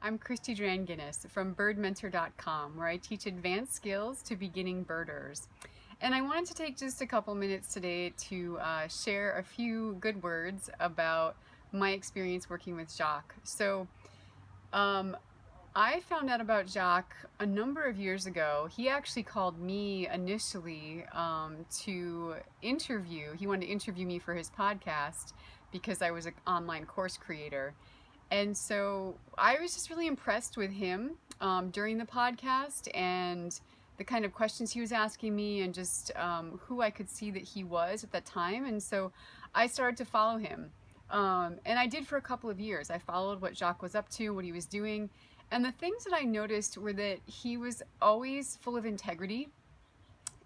I'm Kristi Dranginis from birdmentor.com, where I teach advanced skills to beginning birders. And I wanted to take just a couple minutes today to share a few good words about my experience working with Jacques. I found out about Jacques a number of years ago. He actually called me initially to interview. He wanted to interview me for his podcast because I was an online course creator. And so I was just really impressed with him during the podcast and the kind of questions he was asking me and just who I could see that he was at that time. And so I started to follow him. And I did for a couple of years. I followed what Jacques was up to, what he was doing. And the things that I noticed were that he was always full of integrity.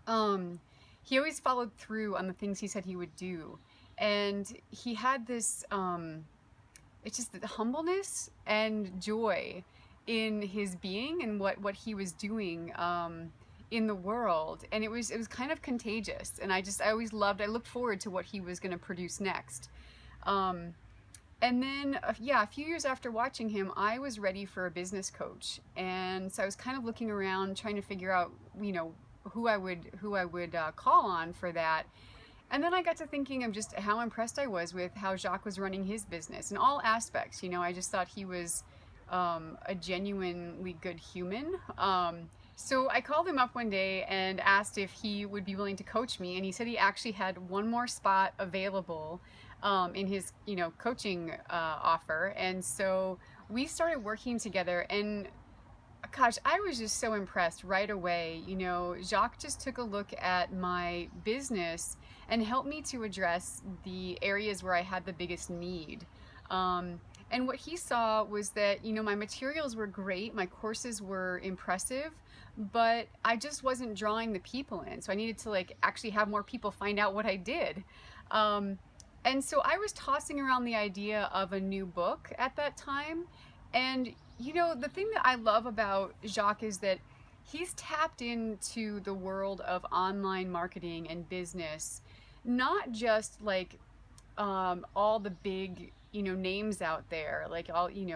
He always followed through on the things he said he would do. And he had this, it's just the humbleness and joy in his being and what he was doing in the world. And it was kind of contagious. And I always looked forward to what he was going to produce next. And then, a few years after watching him, I was ready for a business coach. And so I was kind of looking around, trying to figure out, who I would call on for that. And then I got to thinking of just how impressed I was with how Jacques was running his business in all aspects. I just thought he was a genuinely good human. So I called him up one day and asked if he would be willing to coach me. And he said he actually had one more spot available in his, coaching offer. And so we started working together, and gosh, I was just so impressed right away. Jacques just took a look at my business and helped me to address the areas where I had the biggest need. And what he saw was that, my materials were great, my courses were impressive, but I just wasn't drawing the people in. So I needed to actually have more people find out what I did. And so I was tossing around the idea of a new book at that time. And, the thing that I love about Jacques is that he's tapped into the world of online marketing and business, not just all the big, names out there,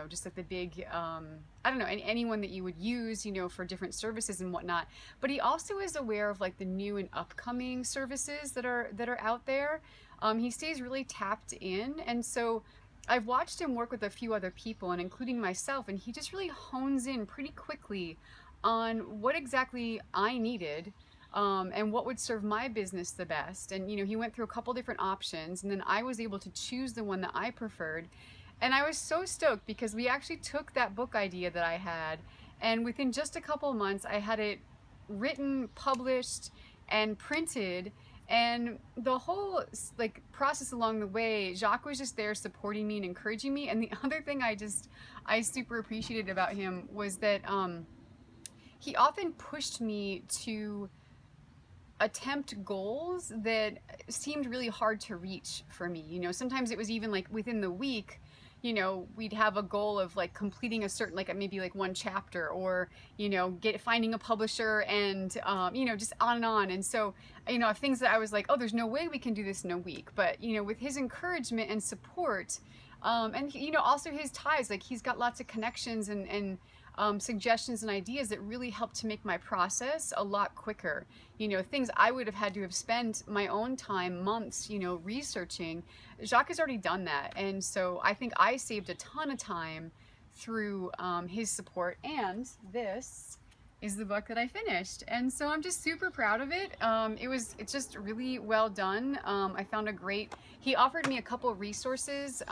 just the big, I don't know, anyone that you would use, for different services and whatnot. But he also is aware of the new and upcoming services that are out there. He stays really tapped in. And so I've watched him work with a few other people, and including myself, and he just really hones in pretty quickly on what exactly I needed and what would serve my business the best. And, he went through a couple different options, and then I was able to choose the one that I preferred. And I was so stoked because we actually took that book idea that I had, and within just a couple of months, I had it written, published, and printed. And the whole process along the way, Jacques was just there supporting me and encouraging me. And the other thing I super appreciated about him was that he often pushed me to attempt goals that seemed really hard to reach for me. Sometimes it was even within the week, we'd have a goal of completing a certain, maybe one chapter, or, finding a publisher, and, just on and on. And so, things that I was oh, there's no way we can do this in a week. But, with his encouragement and support, and, also his ties, he's got lots of connections and suggestions and ideas that really helped to make my process a lot quicker. Things I would have had to have spent my own time, months, researching. Jacques has already done that. And so I think I saved a ton of time through his support. And this is the book that I finished. And so I'm just super proud of it. It's just really well done. I found he offered me a couple of resources,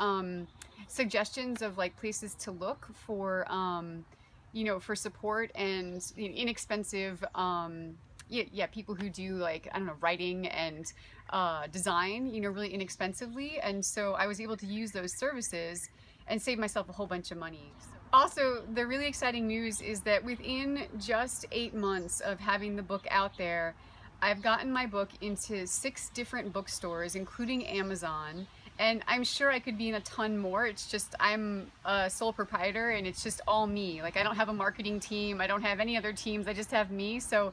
suggestions of places to look for, for support and inexpensive, people who do writing and design, really inexpensively. And so I was able to use those services and save myself a whole bunch of money. Also, the really exciting news is that within just 8 months of having the book out there, I've gotten my book into 6 different bookstores, including Amazon. And I'm sure I could be in a ton more. It's just I'm a sole proprietor, and it's just all me. I don't have a marketing team. I don't have any other teams. I just have me. So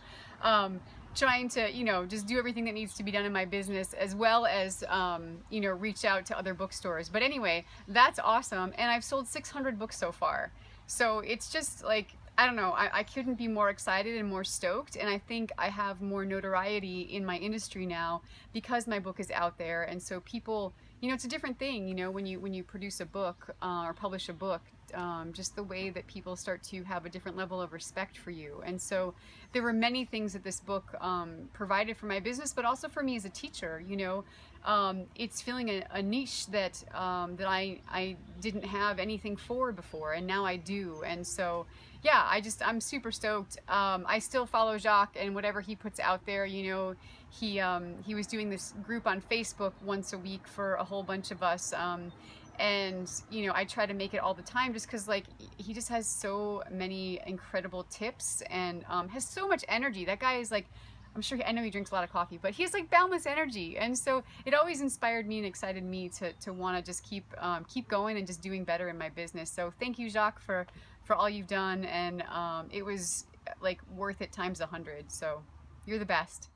trying to, just do everything that needs to be done in my business, as well as, reach out to other bookstores. But anyway, that's awesome. And I've sold 600 books so far. So it's just like, I don't know, I couldn't be more excited and more stoked. And I think I have more notoriety in my industry now because my book is out there. And so people, it's a different thing, when you produce a book or publish a book, just the way that people start to have a different level of respect for you. And so there were many things that this book provided for my business, but also for me as a teacher. It's filling a niche that that I didn't have anything for before, and now I do. And so, yeah, I'm super stoked. I still follow Jacques and whatever he puts out there. He was doing this group on Facebook once a week for a whole bunch of us. And I try to make it all the time just because like he just has so many incredible tips and has so much energy. That guy is like, I know he drinks a lot of coffee, but he has like boundless energy. And so it always inspired me and excited me to want to just keep going and just doing better in my business. So thank you, Jacques, for all you've done. And it was like worth it times 100. So you're the best.